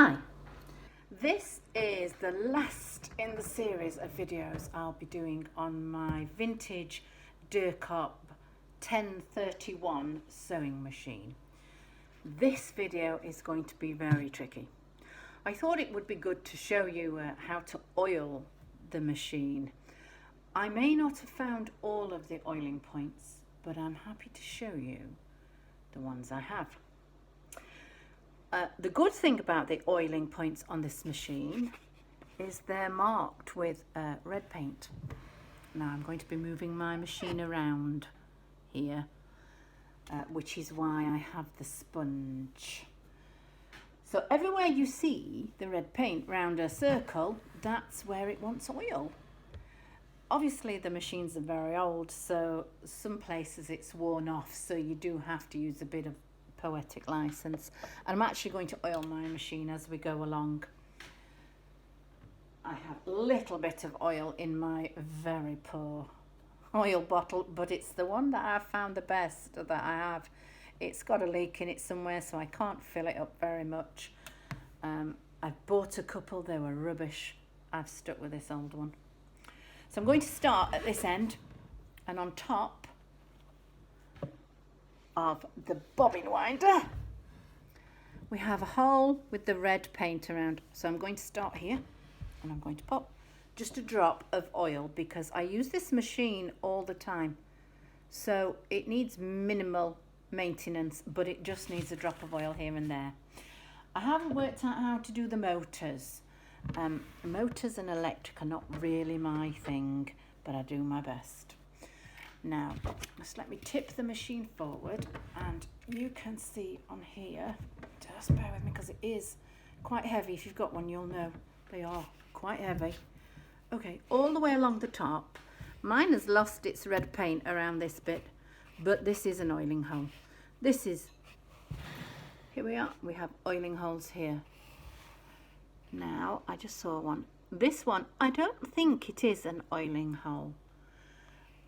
Hi, this is the last in the series of videos I'll be doing on my vintage Durkopp 1031 sewing machine. This video is going to be very tricky. I thought it would be good to show you how to oil the machine. I may not have found all of the oiling points, but I'm happy to show you the ones I have. The good thing about the oiling points on this machine is they're marked with red paint. Now I'm going to be moving my machine around here, which is why I have the sponge. So everywhere you see the red paint round a circle, that's where it wants oil. Obviously the machines are very old, so some places it's worn off, so you do have to use a bit of poetic license. And I'm actually going to oil my machine as we go along. I have a little bit of oil in my very poor oil bottle, but it's the one that I've found the best that I have. It's got a leak in it somewhere, so I can't fill it up very much. I've bought a couple, they were rubbish. I've stuck with this old one. So I'm going to start at this end, and on top of the bobbin winder we have a hole with the red paint around. So I'm going to start here, and I'm going to pop just a drop of oil because I use this machine all the time, so it needs minimal maintenance, but it just needs a drop of oil here and there. I haven't worked out how to do the motors. Motors and electric are not really my thing, but I do my best. Now, just let me tip the machine forward, and you can see on here, just bear with me because it is quite heavy. If you've got one, you'll know they are quite heavy. Okay, all the way along the top. Mine has lost its red paint around this bit, but this is an oiling hole. This is, here we are, we have oiling holes here. Now, I just saw one. This one, I don't think it is an oiling hole.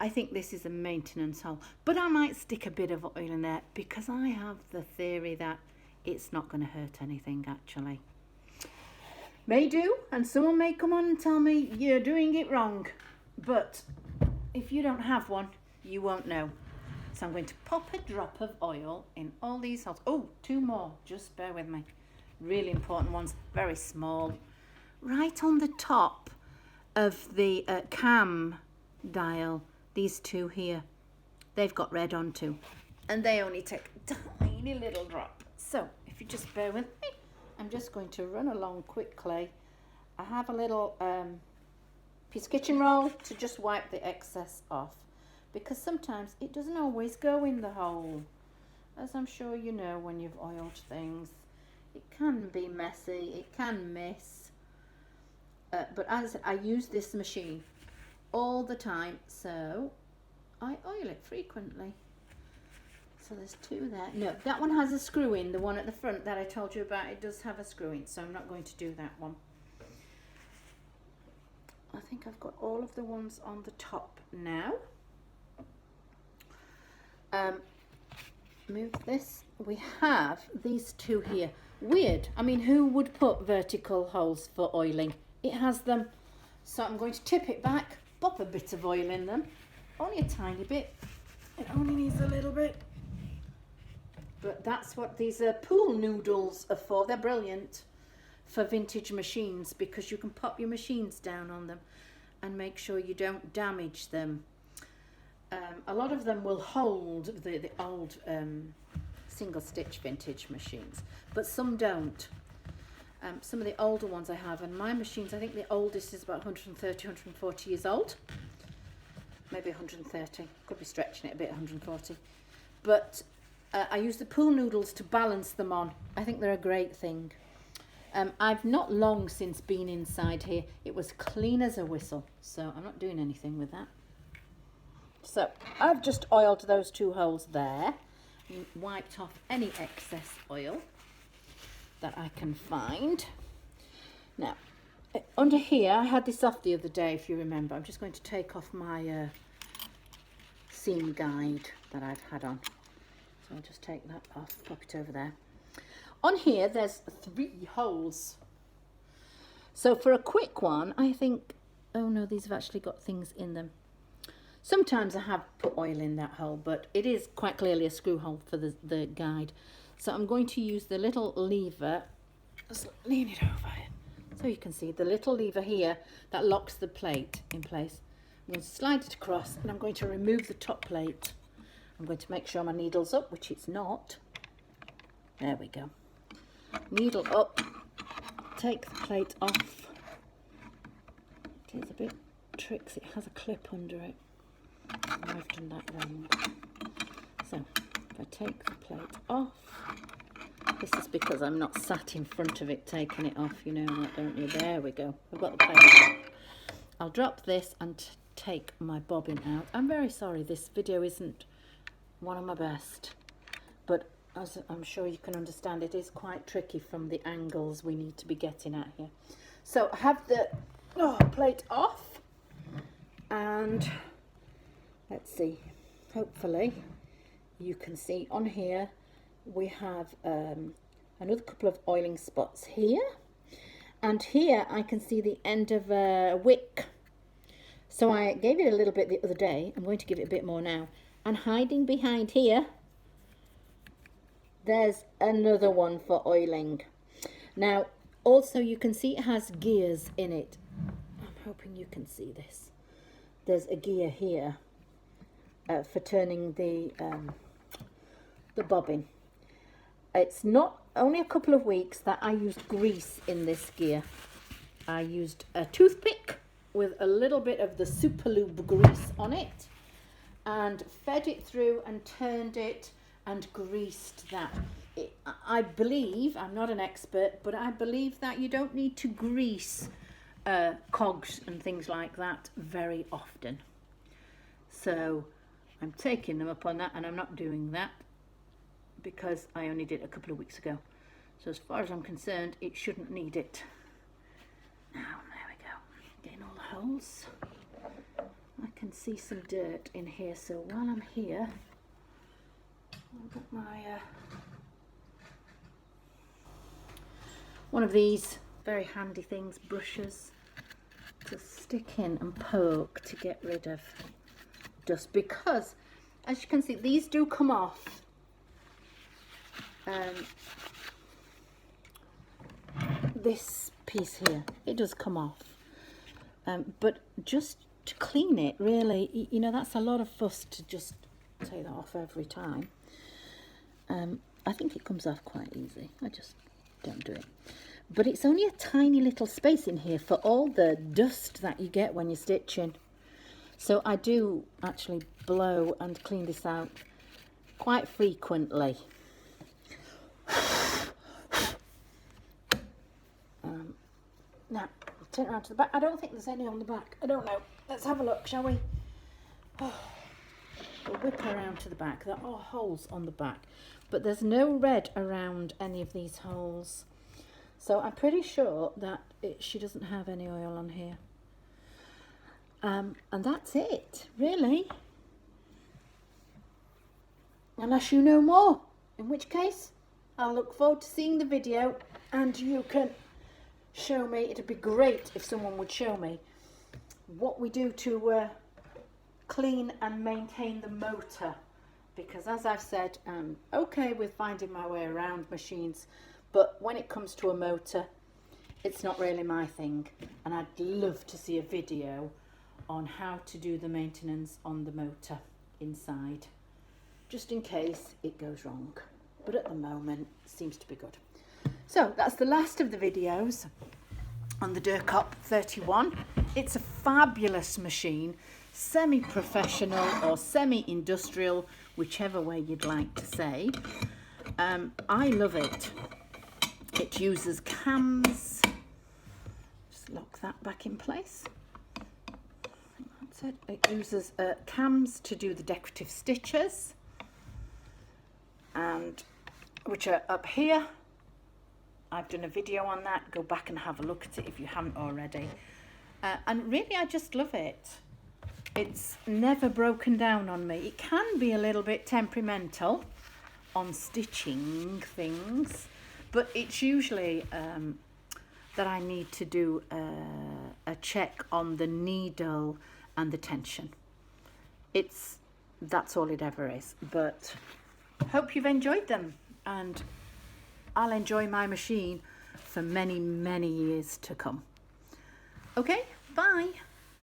I think this is a maintenance hole, but I might stick a bit of oil in there because I have the theory that it's not going to hurt anything actually. May do, and someone may come on and tell me you're doing it wrong, but if you don't have one, you won't know. So I'm going to pop a drop of oil in all these holes. Oh, two more, just bear with me. Really important ones, very small. Right on the top of the cam dial, these two here, they've got red on too, and they only take a tiny little drop. So if you just bear with me, I'm just going to run along quickly. I have a little piece of kitchen roll to just wipe the excess off, because sometimes it doesn't always go in the hole, as I'm sure you know when you've oiled things. It can be messy, it can miss, but as I said, I use this machine all the time, so I oil it frequently. So there's two there. No, that one has a screw in. The one at the front that I told you about, it does have a screw in, so I'm not going to do that one. I think I've got all of the ones on the top now. Move this. We have these two here. Weird. I mean, who would put vertical holes for oiling? It has them. So I'm going to tip it back, pop a bit of oil in them. Only a tiny bit. It only needs a little bit. But that's what these pool noodles are for. They're brilliant for vintage machines because you can pop your machines down on them and make sure you don't damage them. A lot of them will hold the old single stitch vintage machines, but some don't. Some of the older ones I have, and my machines, I think the oldest is about 130, 140 years old. Maybe 130, could be stretching it a bit, 140. But I use the pool noodles to balance them on. I think they're a great thing. I've not long since been inside here. It was clean as a whistle, so I'm not doing anything with that. So I've just oiled those two holes there and wiped off any excess oil that I can find. Now, under here, I had this off the other day, if you remember. I'm just going to take off my seam guide that I've had on. So I'll just take that off, pop it over there. On here, there's 3 holes. So for a quick one, I think, oh no, these have actually got things in them. Sometimes I have put oil in that hole, but it is quite clearly a screw hole for the guide. So I'm going to use the little lever, just lean it over here, so you can see the little lever here that locks the plate in place. I'm going to slide it across and I'm going to remove the top plate. I'm going to make sure my needle's up, which it's not. There we go. Needle up, take the plate off. It is a bit tricks, it has a clip under it. I've done that wrong. So if I take the plate off, this is because I'm not sat in front of it taking it off, you know that, don't you? There we go, I've got the plate off. I'll drop this and take my bobbin out. I'm very sorry, this video isn't one of my best, but as I'm sure you can understand, it is quite tricky from the angles we need to be getting at here. So I have the plate off, and let's see, hopefully you can see on here we have another couple of oiling spots here, and here I can see the end of a wick. So I gave it a little bit the other day, I'm going to give it a bit more now, and hiding behind here there's another one for oiling. Now also you can see it has gears in it. I'm hoping you can see this. There's a gear here for turning the bobbin. It's not only a couple of weeks that I used grease in this gear. I used a toothpick with a little bit of the super lube grease on it and fed it through and turned it and greased that. I believe, I'm not an expert, but I believe that you don't need to grease cogs and things like that very often. So I'm taking them up on that, and I'm not doing that because I only did it a couple of weeks ago. So as far as I'm concerned, it shouldn't need it. Now, there we go. Getting all the holes. I can see some dirt in here, so while I'm here, I've got my one of these very handy things, brushes, to stick in and poke to get rid of dust, because as you can see these do come off. This piece here, it does come off, but just to clean it, really, you know, that's a lot of fuss to just take that off every time. I think it comes off quite easy. I just don't do it. But it's only a tiny little space in here for all the dust that you get when you're stitching. So I do actually blow and clean this out quite frequently. Now, turn it around to the back. I don't think there's any on the back. I don't know. Let's have a look, shall we? We'll whip around to the back. There are holes on the back, but there's no red around any of these holes. So I'm pretty sure that she doesn't have any oil on here. And that's it, really. Unless you know more, in which case I'll look forward to seeing the video and you can show me. It'd be great if someone would show me what we do to clean and maintain the motor, because as I've said, I'm okay with finding my way around machines, but when it comes to a motor, it's not really my thing, and I'd love to see a video on how to do the maintenance on the motor inside, just in case it goes wrong. But at the moment, it seems to be good. So that's the last of the videos on the Durkopp 31. It's a fabulous machine, semi-professional or semi-industrial, whichever way you'd like to say. I love it. It uses cams. Just lock that back in place. That's it. It uses cams to do the decorative stitches, and which are up here. I've done a video on that. Go back and have a look at it if you haven't already. And really, I just love it. It's never broken down on me. It can be a little bit temperamental on stitching things, but it's usually that I need to do a check on the needle and the tension. That's all it ever is. But hope you've enjoyed them, and I'll enjoy my machine for many, many years to come. Okay, bye.